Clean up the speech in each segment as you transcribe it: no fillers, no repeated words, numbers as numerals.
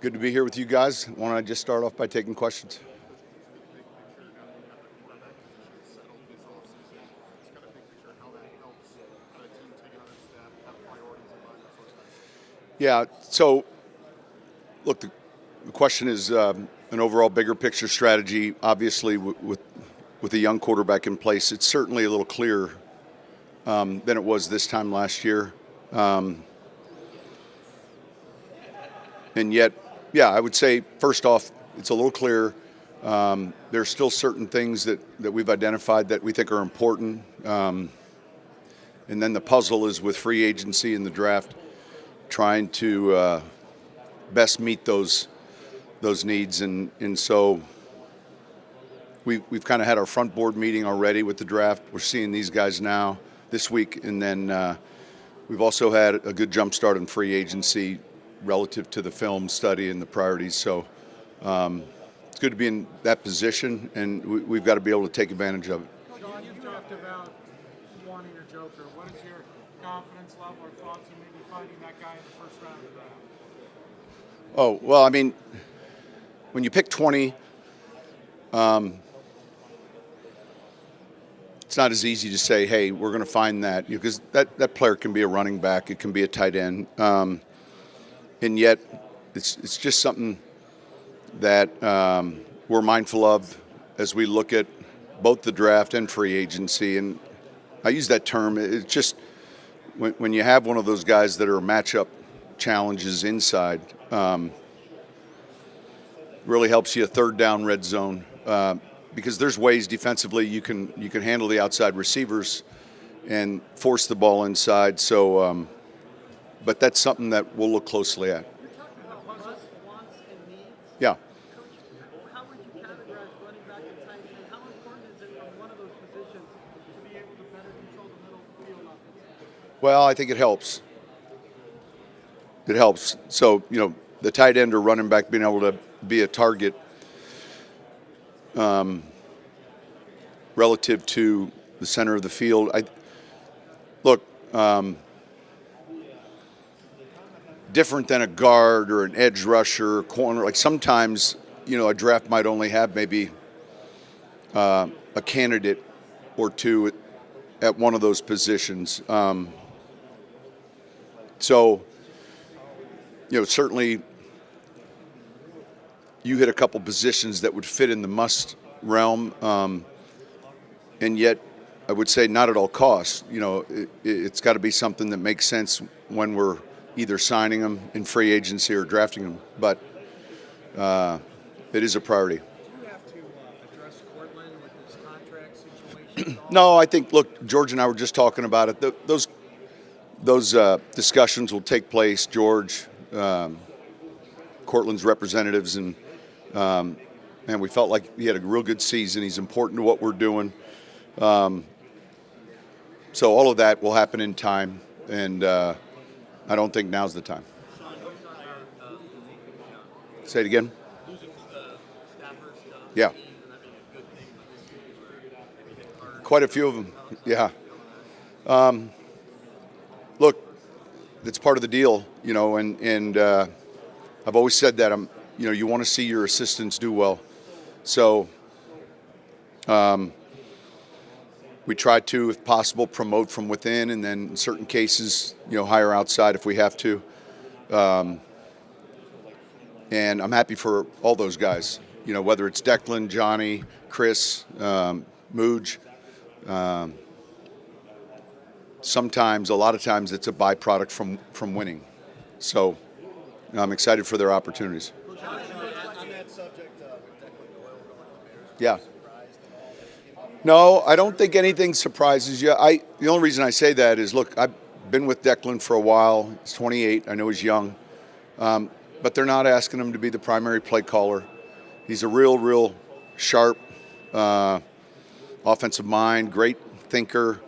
Good to be here with you guys. Why don't I just start off by taking questions? Yeah, so look, the question is an overall bigger picture strategy. Obviously, with a young quarterback in place, it's certainly a little clearer than it was this time last year. And yet, yeah, I would say, first off, it's a little clearer. There's still certain things that we've identified that we think are important. And then the puzzle is with free agency and the draft, trying to best meet those needs. And so we've kind of had our front board meeting already with the draft. We're seeing these guys now this week. And then we've also had a good jump start in free agency relative to the film study and the priorities. So it's good to be in that position, and we've got to be able to take advantage of it. Sean, you've talked about wanting a joker. What is your confidence level or thoughts on maybe finding that guy in the first round of the draft? Oh, well, I mean, when you pick 20, it's not as easy to say, hey, we're going to find that, because that player can be a running back, it can be a tight end. And yet, it's just something that we're mindful of as we look at both the draft and free agency. And I use that term. It's just when you have one of those guys that are matchup challenges inside, really helps you a third down red zone, because there's ways defensively you can handle the outside receivers and force the ball inside. So. But that's something that we'll look closely at. You're talking about must, wants, and needs. Yeah. Coach, how would you categorize running back and tight end? How important is it from one of those positions to be able to better control the middle of the field offensively? Well, I think it helps. It helps. So, the tight end or running back being able to be a target relative to the center of the field. Different than a guard or an edge rusher or corner. Like sometimes, a draft might only have maybe a candidate or two at one of those positions. So, certainly you hit a couple positions that would fit in the must realm, and yet I would say not at all costs. It's got to be something that makes sense when we're either signing them in free agency or drafting them, but it is a priority. Do you have to address Cortland with his contract situation? No, I think, look, George and I were just talking about it. Those discussions will take place. George, Cortland's representatives, and we felt like he had a real good season. He's important to what we're doing. So all of that will happen in time, and I don't think now's the time. Say it again. Yeah. Quite a few of them. Yeah. Look, it's part of the deal, and I've always said that you want to see your assistants do well. So we try to, if possible, promote from within, and then in certain cases, hire outside if we have to. And I'm happy for all those guys, whether it's Declan, Johnny, Chris, Mooj. A lot of times, it's a byproduct from winning. So I'm excited for their opportunities. On that subject, with Declan Doyle going to the Bears, Yeah. No, I don't think anything surprises you. The only reason I say that is, look, I've been with Declan for a while. He's 28. I know he's young. But they're not asking him to be the primary play caller. He's a real sharp offensive mind, great thinker.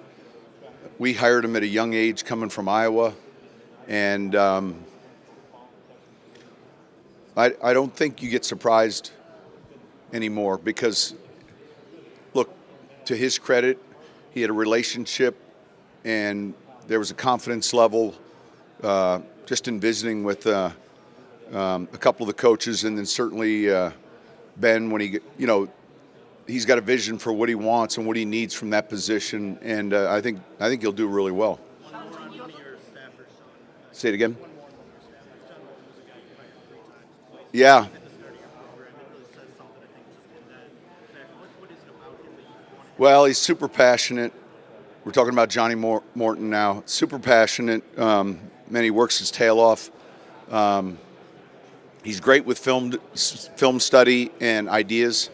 We hired him at a young age coming from Iowa. And I don't think you get surprised anymore because, look, to his credit, he had a relationship and there was a confidence level just in visiting with a couple of the coaches, and then certainly Ben when he's got a vision for what he wants and what he needs from that position, and I think he'll do really well. Say it again. Yeah. Well, he's super passionate. We're talking about Johnny Morton now. Super passionate. Man, he works his tail off. He's great with film study and ideas.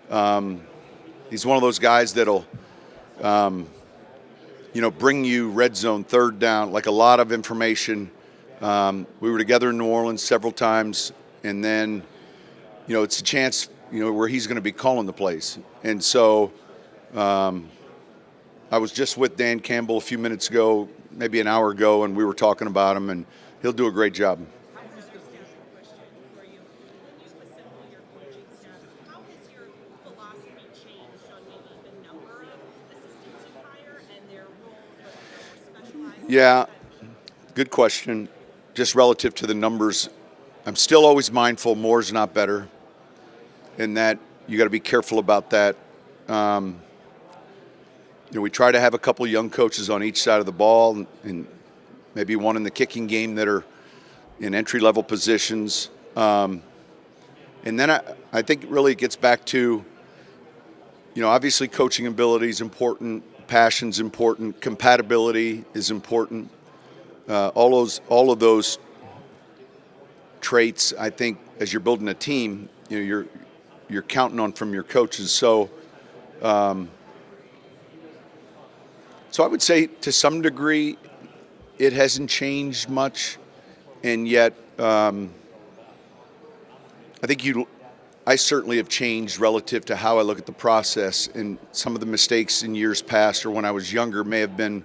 He's one of those guys that'll, bring you red zone, third down, like a lot of information. We were together in New Orleans several times, and then, it's a chance, where he's going to be calling the plays. And so I was just with Dan Campbell a few minutes ago, maybe an hour ago, and we were talking about him, and he'll do a great job. Yeah, good question. Just relative to the numbers, I'm still always mindful more's not better, and that you got to be careful about that. We try to have a couple young coaches on each side of the ball, and maybe one in the kicking game that are in entry-level positions. And then I think it really gets back to, obviously coaching ability is important, passion's important, compatibility is important. All of those traits, I think, as you're building a team, you're counting on from your coaches. So I would say to some degree it hasn't changed much, and yet I certainly have changed relative to how I look at the process, and some of the mistakes in years past or when I was younger may have been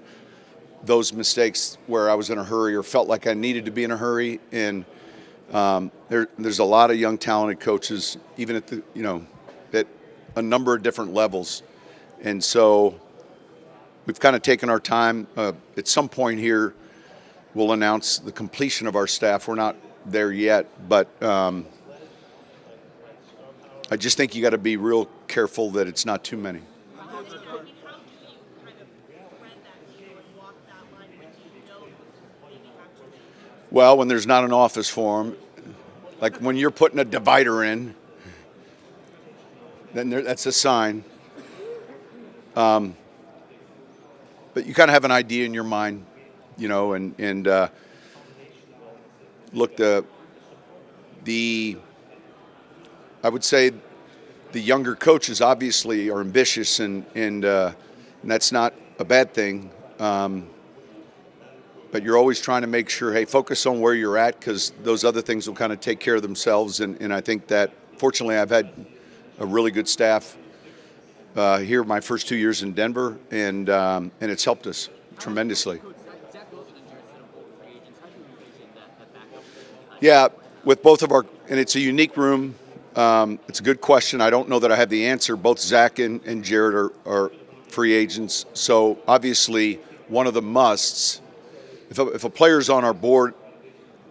those mistakes where I was in a hurry or felt like I needed to be in a hurry. And there's a lot of young talented coaches, even at at a number of different levels. And so we've kind of taken our time. At some point here, we'll announce the completion of our staff. We're not there yet, but I just think you got to be real careful that it's not too many. How do you kind of thread that needle and walk that line when you know maybe actually? Well, when there's not an office for them, like when you're putting a divider in, then that's a sign. But you kind of have an idea in your mind, and look, I would say the younger coaches obviously are ambitious, and that's not a bad thing. But you're always trying to make sure, hey, focus on where you're at, because those other things will kind of take care of themselves. And I think that, fortunately, I've had a really good staff here my first 2 years in Denver, and it's helped us tremendously. Yeah, with both of our, and it's a unique room. It's a good question. I don't know that I have the answer. Both Zach and Jared are free agents. So obviously one of the musts, if a player's on our board,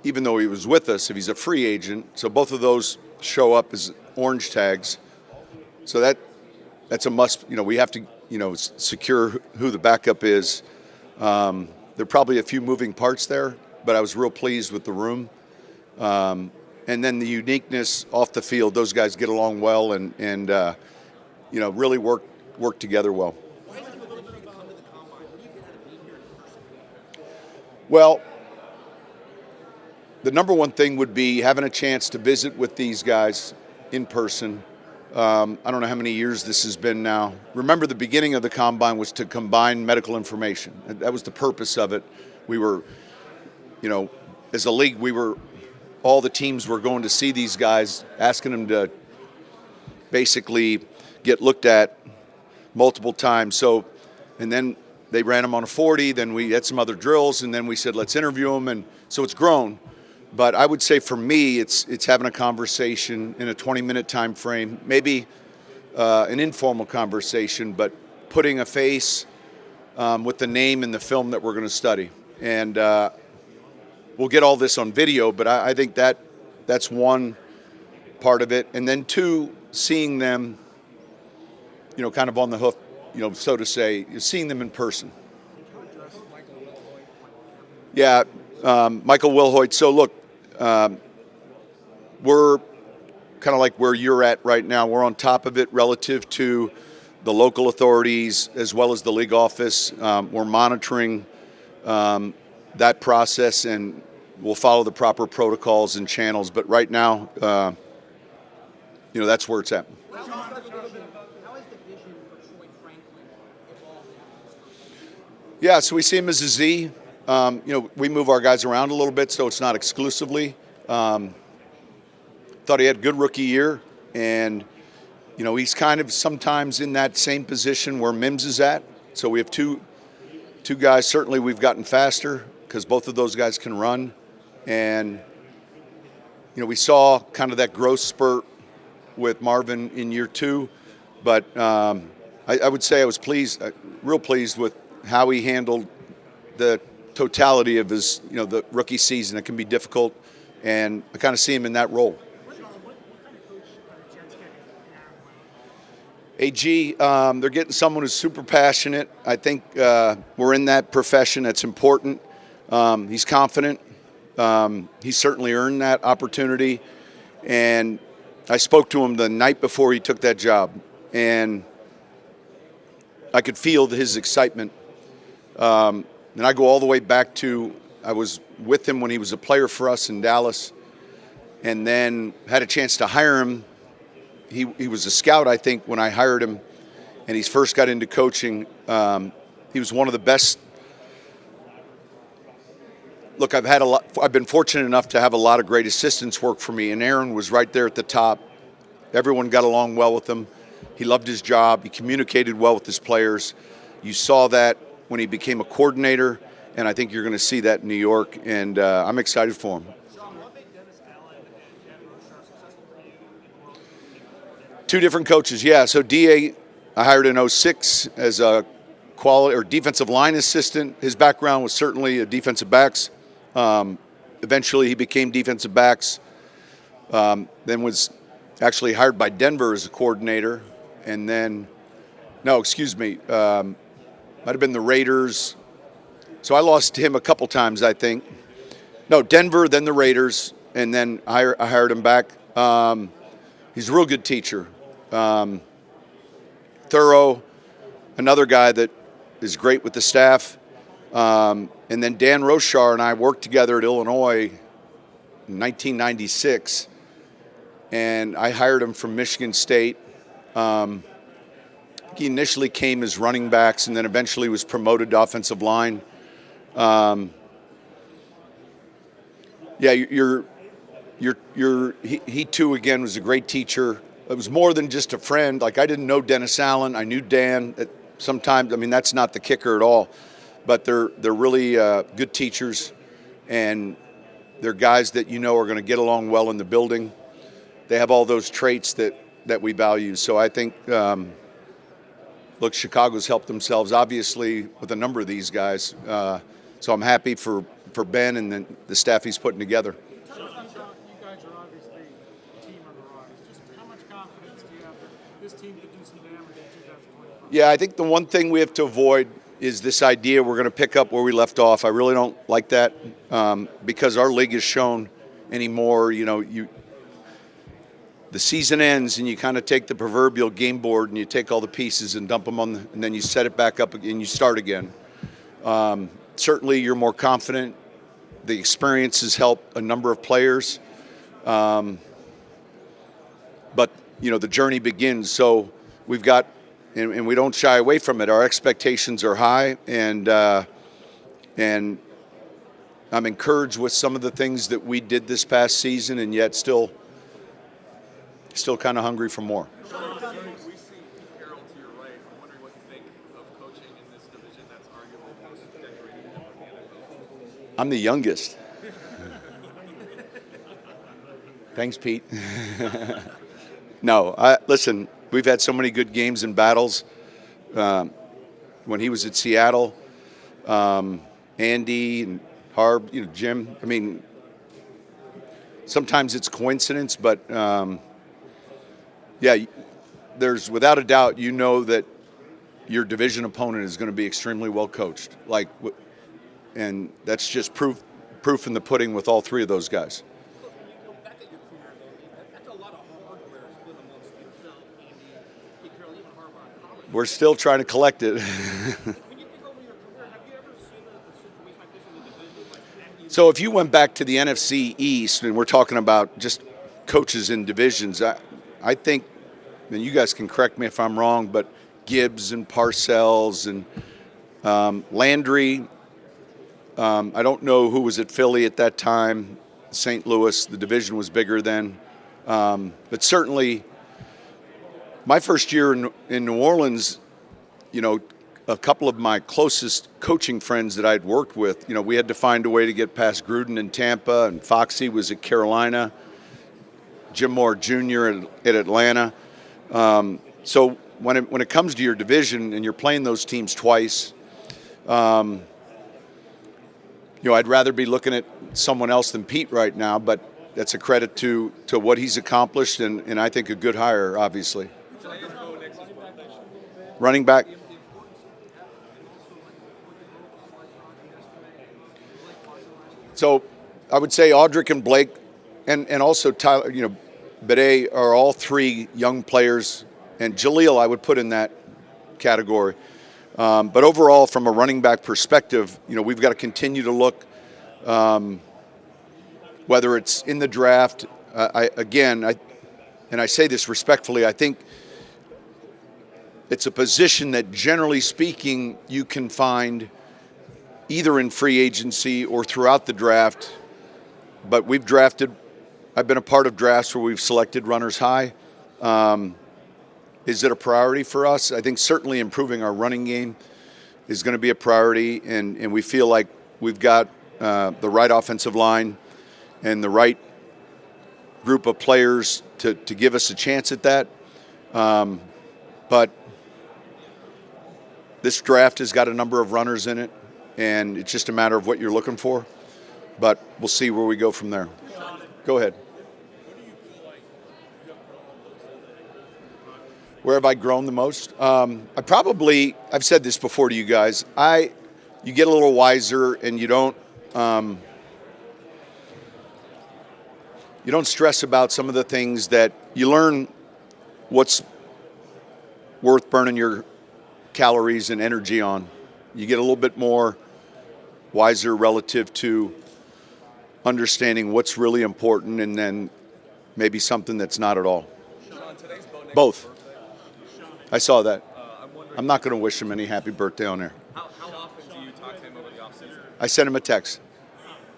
even though he was with us, if he's a free agent, so both of those show up as orange tags. So that's a must. We have to, secure who the backup is. There are probably a few moving parts there, but I was real pleased with the room. And then the uniqueness off the field, those guys get along well and really work together well. Well, the number one thing would be having a chance to visit with these guys in person. I don't know how many years this has been now. Remember, the beginning of the Combine was to combine medical information. That was the purpose of it. We were, as a league, all the teams were going to see these guys, asking them to basically get looked at multiple times. So, and then they ran them on a 40, then we had some other drills, and then we said, let's interview them. And so it's grown. But I would say for me, it's having a conversation in a 20-minute time frame, maybe an informal conversation, but putting a face with the name and the film that we're going to study. And we'll get all this on video, but I think that that's one part of it. And then two, seeing them, kind of on the hoof, so to say, seeing them in person. Yeah, Michael Wilhoit. So look, we're kind of like where you're at right now. We're on top of it relative to the local authorities as well as the league office. We're monitoring that process, and we'll follow the proper protocols and channels. But right now, that's where it's at. How has the vision for Troy Franklin evolved after this first? Yeah, so we see him as a Z. We move our guys around a little bit, so it's not exclusively. Thought he had a good rookie year, and he's kind of sometimes in that same position where Mims is at. So we have two guys. Certainly, we've gotten faster because both of those guys can run, and we saw kind of that growth spurt with Marvin in year two. But I would say I was real pleased with how he handled the totality of his, the rookie season. It can be difficult, and I kind of see him in that role. What kind of coach are the Jets getting in Aaron Glenn? AG, they're getting someone who's super passionate. I think we're in that profession. That's important. He's confident. He's certainly earned that opportunity. And I spoke to him the night before he took that job, and I could feel his excitement. And I go all the way back to I was with him when he was a player for us in Dallas, and then had a chance to hire him. He was a scout, I think, when I hired him, and he first got into coaching. He was one of the best. Look, I've been fortunate enough to have a lot of great assistants work for me, and Aaron was right there at the top. Everyone got along well with him. He loved his job. He communicated well with his players. You saw that when he became a coordinator, and I think you're going to see that in New York, and I'm excited for him. Sean, what made Dennis Allen and Dan Rochar successful for you in World Cup? Two different coaches, yeah. So DA, I hired in 06 as a quality or defensive line assistant. His background was certainly a defensive backs. Eventually, he became defensive backs. Then was actually hired by Denver as a coordinator, and then, might have been the Raiders. So I lost him a couple times, I think. No, Denver, then the Raiders, and then I hired him back. He's a real good teacher. Thorough, another guy that is great with the staff. And then Dan Rochar and I worked together at Illinois in 1996, and I hired him from Michigan State. He initially came as running backs, and then eventually was promoted to offensive line. He too again was a great teacher. It was more than just a friend. Like, I didn't know Dennis Allen. I knew Dan. Sometimes, that's not the kicker at all, but they're really good teachers, and they're guys that are going to get along well in the building. They have all those traits that we value. So I think. Look, Chicago's helped themselves, obviously, with a number of these guys. So I'm happy for Ben and the staff he's putting together. You guys are obviously a team on the rise. Just how much confidence do you have that this team could do some damage in 2025? Yeah, I think the one thing we have to avoid is this idea we're going to pick up where we left off. I really don't like that because our league has shown anymore, the season ends and you kind of take the proverbial game board and you take all the pieces and dump them and then you set it back up and you start again. Certainly you're more confident. The experience has helped a number of players. But, the journey begins. So we've got, and we don't shy away from it. Our expectations are high, and I'm encouraged with some of the things that we did this past season, and yet still kind of hungry for more. We see Carroll to your right. I'm wondering what you think of coaching in this division that's arguably the most decorated in the NFL. I'm the youngest. Thanks, Pete. No, listen, we've had so many good games and battles. When he was at Seattle, Andy and Harb, Jim. sometimes it's coincidence, but yeah, there's without a doubt, you know that your division opponent is going to be extremely well coached. And that's just proof in the pudding with all three of those guys. Look, when you go back at your career, though, that's a lot of hardware split amongst yourself, Andy, Pete Carroll, even Harbaugh in college. We're still trying to collect it. When you think over your career, have you ever seen a situation like this in the division? Like, Andy, So if you went back to the NFC East, and we're talking about just coaches in divisions, I think, and you guys can correct me if I'm wrong, but Gibbs and Parcells and Landry. I don't know who was at Philly at that time. St. Louis, the division was bigger then. But certainly, my first year in New Orleans, a couple of my closest coaching friends that I'd worked with, we had to find a way to get past Gruden in Tampa, and Foxy was at Carolina, Jim Moore Jr. at Atlanta. So when it comes to your division and you're playing those teams twice, I'd rather be looking at someone else than Pete right now, but that's a credit to what he's accomplished, and I think a good hire, obviously. Running back. So I would say Audric and Blake and also Tyler, Bede are all three young players, and Jaleel I would put in that category. But overall, from a running back perspective, we've got to continue to look, whether it's in the draft. And I say this respectfully, I think it's a position that, generally speaking, you can find either in free agency or throughout the draft. But I've been a part of drafts where we've selected runners high. Is it a priority for us? I think certainly improving our running game is going to be a priority, and we feel like we've got the right offensive line and the right group of players to give us a chance at that. But this draft has got a number of runners in it, and it's just a matter of what you're looking for. But we'll see where we go from there. Go ahead. Where have I grown the most? I've said this before to you guys. You get a little wiser, and you don't stress about some of the things that you learn. What's worth burning your calories and energy on? You get a little bit more wiser relative to understanding what's really important, and then maybe something that's not at all. Sean, today's Both. I saw that. I'm not going to wish him any happy birthday on there. How often do you talk to him over the offseason? I sent him a text.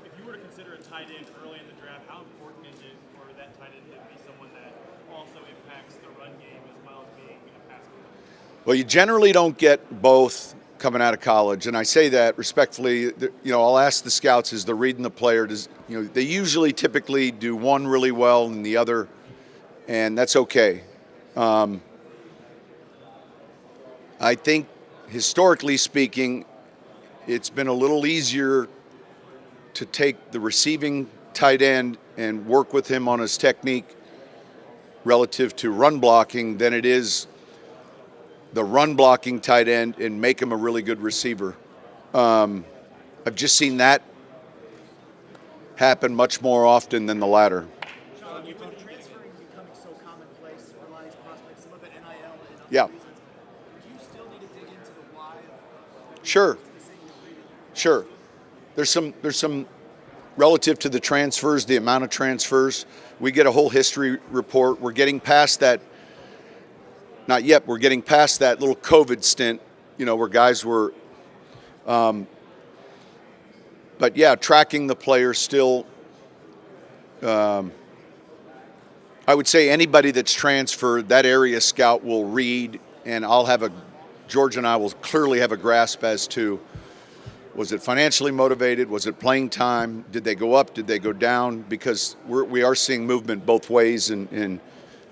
If you were to consider a tight end early in the draft, how important is it for that tight end to be someone that also impacts the run game as well as being a pass catcher? Well, you generally don't get both coming out of college, and I say that respectfully. I'll ask the scouts as they're reading the player. They usually typically do one really well and the other, and that's okay. I think historically speaking, it's been a little easier to take the receiving tight end and work with him on his technique relative to run blocking than it is the run blocking tight end and make him a really good receiver. I've just seen that happen much more often than the latter. Sean, you've been transferring becoming so commonplace for a lot of these prospects, some of it NIL and other Yeah. reasons. Do you still need to dig into the why of Sure. the decision to leave it? Sure. There's some relative to the transfers, the amount of transfers. We get a whole history report. We're getting past that. Not yet. We're getting past that little COVID stint, where guys were. But yeah, tracking the players still. I would say anybody that's transferred, that area scout will read, and George and I will clearly have a grasp as to, was it financially motivated? Was it playing time? Did they go up? Did they go down? Because we are seeing movement both ways, and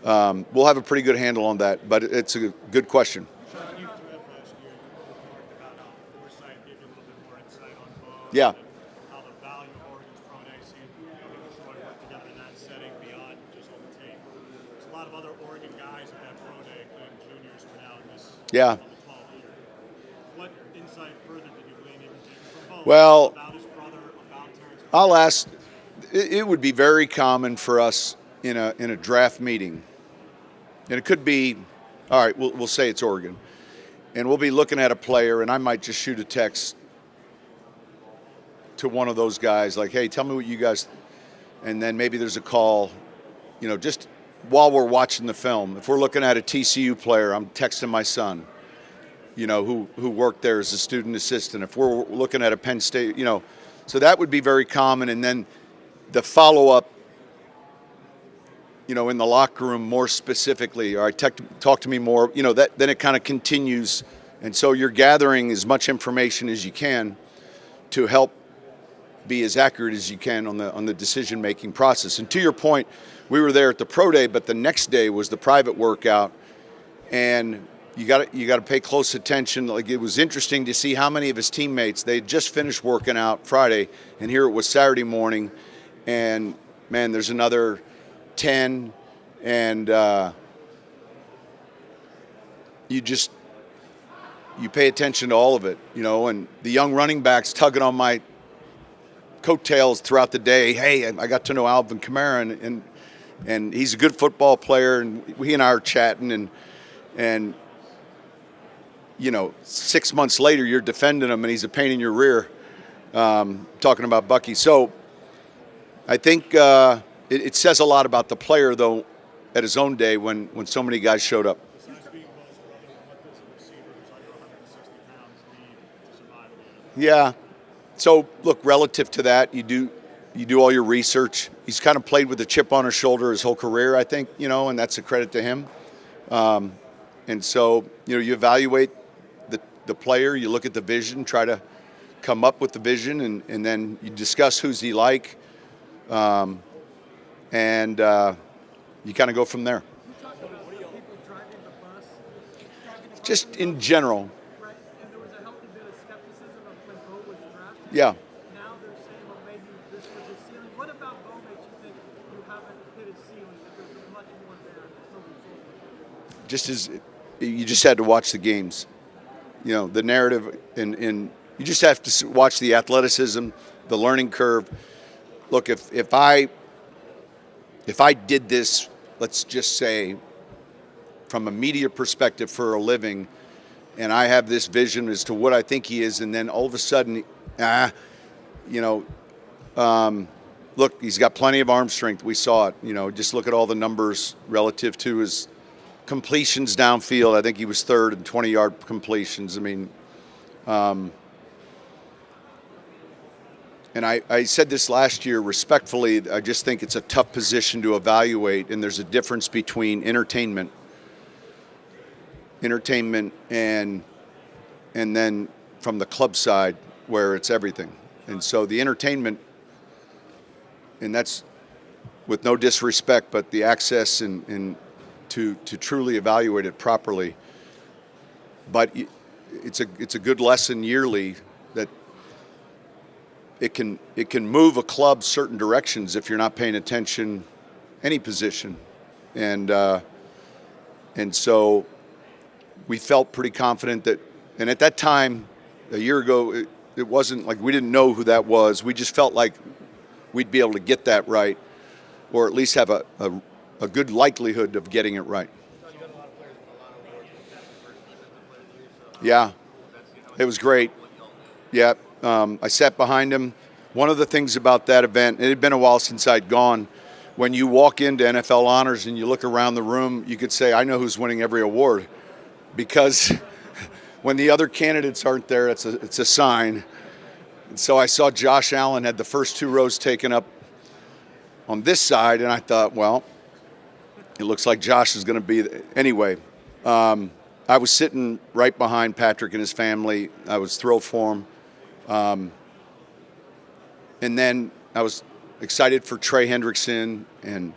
we'll have a pretty good handle on that. But it's a good question. Sean, you draft last year, you talked about how Forsythe gave you a little bit more insight on Bo. Yeah. How the value of Oregon's prone AC, Troy worked together in that lot of other Oregon guys at that pro day, including juniors, were now in this Yeah. on the call leader. What insight further did you glean even from both Well, about his brother, about Terrence? I'll ask. It would be very common for us in a draft meeting, and it could be, all right. We'll say it's Oregon, and we'll be looking at a player, and I might just shoot a text to one of those guys like, hey, tell me what you guys, and then maybe there's a call, just while we're watching the film. If we're looking at a TCU player, I'm texting my son, who worked there as a student assistant. If we're looking at a Penn State, so that would be very common. And then the follow-up, in the locker room more specifically, all right, talk to me more, then it kind of continues. And so you're gathering as much information as you can to help be as accurate as you can on the decision-making process. And to your point, we were there at the pro day, but the next day was the private workout, and you got to pay close attention. Like, it was interesting to see how many of his teammates, they had just finished working out Friday, and here it was Saturday morning, and man, there's another 10, and you pay attention to all of it, and the young running backs tugging on my coattails throughout the day. Hey, I got to know Alvin Kamara, and he's a good football player, and he and I are chatting, and 6 months later you're defending him, and he's a pain in your rear, talking about Bucky. So I think it says a lot about the player, though, at his own day when so many guys showed up. Besides being Will's brother, what does a receiver who's under 160 pounds need to survive in the NFL? Yeah. So look, relative to that, you do all your research. He's kind of played with a chip on his shoulder his whole career, I think, and that's a credit to him. And so, you evaluate the player, you look at the vision, try to come up with the vision, and then you discuss who's he like, and you kind of go from there. You talked about the people driving the bus. Just in general, Right, and there was a healthy bit of skepticism of when Bo was drafted. yeah. Now they're saying, well, maybe this was his ceiling. What about Bo makes you think you haven't hit his ceiling, that there's much more there moving forward? Just as you just had to watch the games, the narrative, and you just have to watch the athleticism, the learning curve. Look, if I did this, let's just say, from a media perspective for a living, and I have this vision as to what I think he is, and then all of a sudden, look, he's got plenty of arm strength. We saw it. Just look at all the numbers relative to his completions downfield. I think he was third in 20-yard completions. I mean, and I said this last year respectfully. I just think it's a tough position to evaluate, and there's a difference between entertainment and then from the club side where it's everything. And so the entertainment, and that's with no disrespect, but the access and to truly evaluate it properly. But it's a good lesson yearly that it can move a club certain directions if you're not paying attention, any position, and so we felt pretty confident that, and at that time a year ago, it wasn't like we didn't know who that was. We just felt like we'd be able to get that right, or at least have a good likelihood of getting it right. Yeah, it was great. Yeah, I sat behind him. One of the things about that event, it had been a while since I'd gone, when you walk into NFL Honors and you look around the room, you could say, I know who's winning every award. Because when the other candidates aren't there, it's a sign. And so I saw Josh Allen had the first two rows taken up on this side, and I thought, well, it looks like Josh is going to be anyway. I was sitting right behind Patrick and his family. I was thrilled for him. And then I was excited for Trey Hendrickson and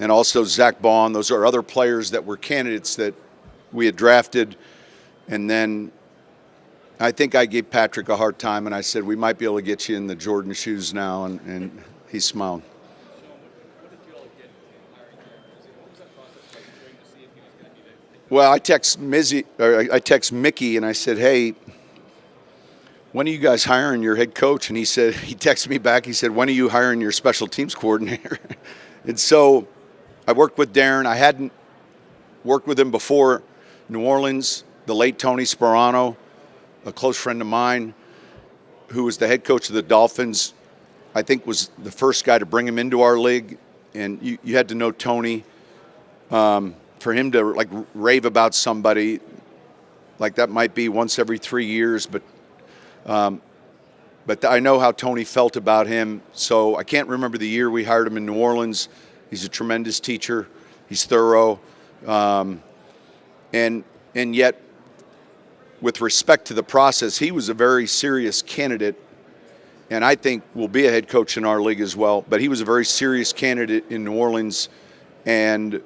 also Zach Bond. Those are other players that were candidates that we had drafted. And then I think I gave Patrick a hard time, and I said, we might be able to get you in the Jordan shoes now, and he smiled. Well, I text Mickey, and I said, "Hey, when are you guys hiring your head coach?" And he texted me back. He said, "When are you hiring your special teams coordinator?" And so I worked with Darren. I hadn't worked with him before. New Orleans, the late Tony Sperano, a close friend of mine, who was the head coach of the Dolphins, I think was the first guy to bring him into our league. And you had to know Tony. For him to like rave about somebody, like that might be once every 3 years, but I know how Tony felt about him. So I can't remember the year we hired him in New Orleans. He's a tremendous teacher. He's thorough, and yet, with respect to the process, he was a very serious candidate, and I think will be a head coach in our league as well. But he was a very serious candidate in New Orleans, and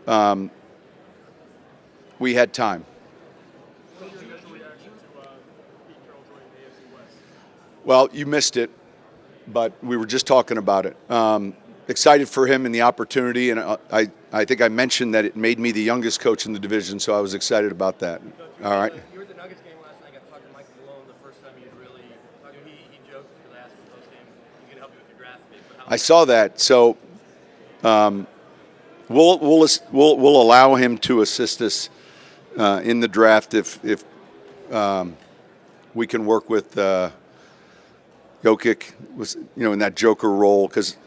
we had time. What's your initial reaction to Pete Carroll joining the AFC West? Well, you missed it, but we were just talking about it. Excited for him and the opportunity, and I think I mentioned that it made me the youngest coach in the division, so I was excited about that. All right. You were at the Nuggets game last night. I got to talk to Michael Malone the first time you'd really talked to him. He joked because I asked him post game, he could help you with your draft pick. But I saw that, so we'll allow him to assist us in the draft if we can work with Jokic was in that joker role, because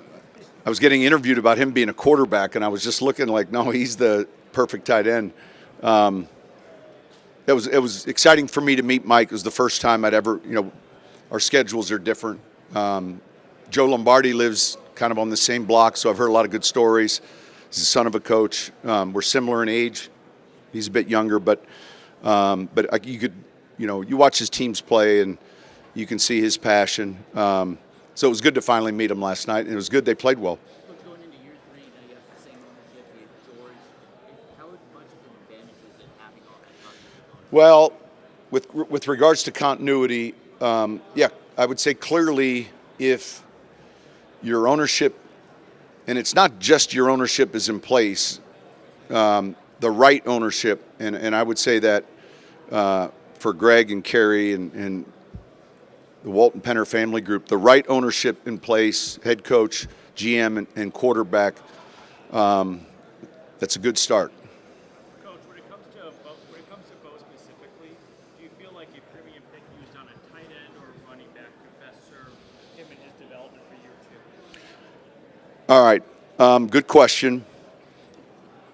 I was getting interviewed about him being a quarterback, and I was just looking like, no, he's the perfect tight end. It was exciting for me to meet Mike. It was the first time I'd ever, our schedules are different. Joe Lombardi lives kind of on the same block, so I've heard a lot of good stories. He's the son of a coach. We're similar in age. He's a bit younger, but you could, you watch his teams play and you can see his passion. So it was good to finally meet him last night, and it was good they played well. Look, going into year 3, now you have the same ownership with George. How much of an advantage is it having all that continuity? Well, with regards to continuity, I would say clearly if your ownership, and it's not just your ownership is in place, the right ownership, and I would say that for Greg and Kerry and the Walton Penner family group, the right ownership in place, head coach, GM, and quarterback, that's a good start. Coach, when it comes to Bo specifically, do you feel like a premium pick used on a tight end or a running back could best serve him in his development for year 2? All right, good question.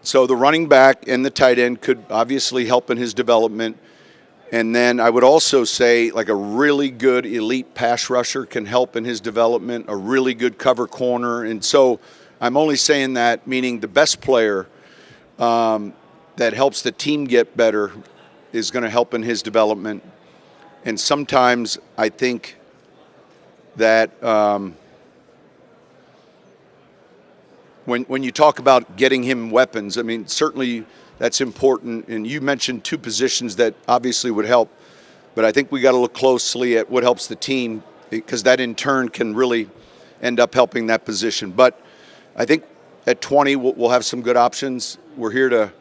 So the running back and the tight end could obviously help in his development. And then I would also say like a really good elite pass rusher can help in his development, a really good cover corner. And so I'm only saying that, meaning the best player that helps the team get better is going to help in his development. And sometimes I think that when you talk about getting him weapons, I mean, certainly that's important. And you mentioned 2 positions that obviously would help. But I think we got to look closely at what helps the team, because that in turn can really end up helping that position. But I think at 20, we'll have some good options. We're here to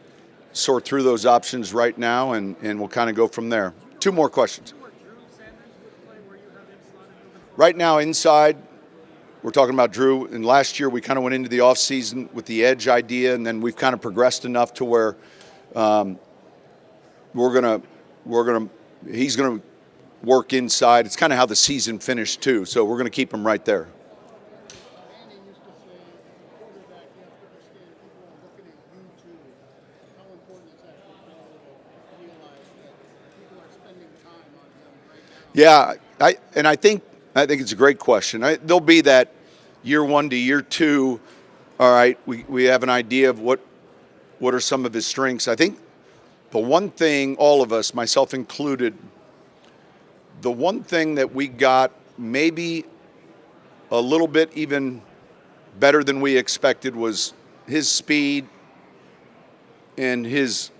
sort through those options right now, and we'll kind of go from there. 2 more questions. Right now, inside, we're talking about Drew. And last year, we kind of went into the offseason with the edge idea, and then we've kind of progressed enough to where he's gonna work inside. It's kind of how the season finished too. So we're gonna keep him right there. Manning used to say, quarterback, you have to understand people are looking at you too. How important is that for Bill to realize that people are spending time on him right now? Yeah, I think it's a great question. There'll be that year 1 to year 2. All right, we have an idea of what are some of his strengths. I think the one thing, all of us, myself included, the one thing that we got maybe a little bit even better than we expected was his speed and his,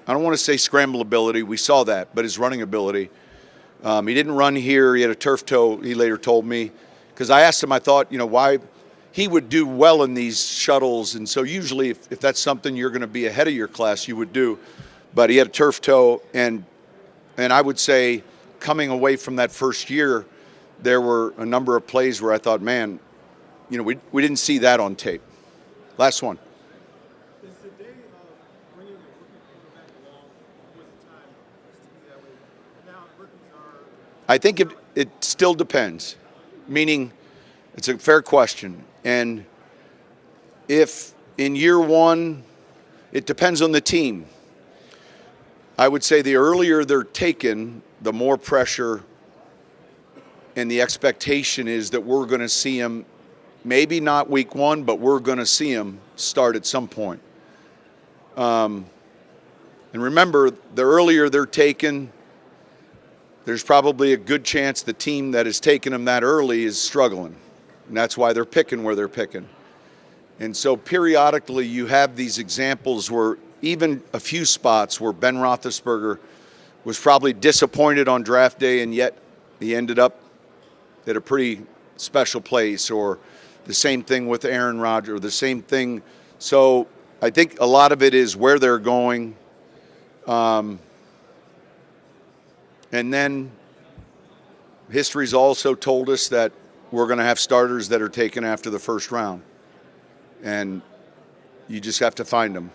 I don't want to say scramble ability, we saw that, but his running ability. He didn't run here. He had a turf toe, he later told me. Because I asked him, I thought, why he would do well in these shuttles. And so usually if that's something you're going to be ahead of your class, you would do. but he had a turf toe, and I would say coming away from that first year, there were a number of plays where I thought, man, we didn't see that on tape. Last one. Is the day of bringing a rookie quarterback along with the time used to be that way? Now rookies are. I think it still depends, meaning it's a fair question. And if in year one, it depends on the team. I would say the earlier they're taken, the more pressure and the expectation is that we're going to see them, maybe not week one, but we're going to see them start at some point. And remember, the earlier they're taken, there's probably a good chance the team that has taken them that early is struggling. And that's why they're picking where they're picking. And so periodically you have these examples where even a few spots where Ben Roethlisberger was probably disappointed on draft day, and yet he ended up at a pretty special place, or the same thing with Aaron Rodgers, or the same thing. So I think a lot of it is where they're going. And then history's also told us that we're going to have starters that are taken after the first round. And you just have to find them.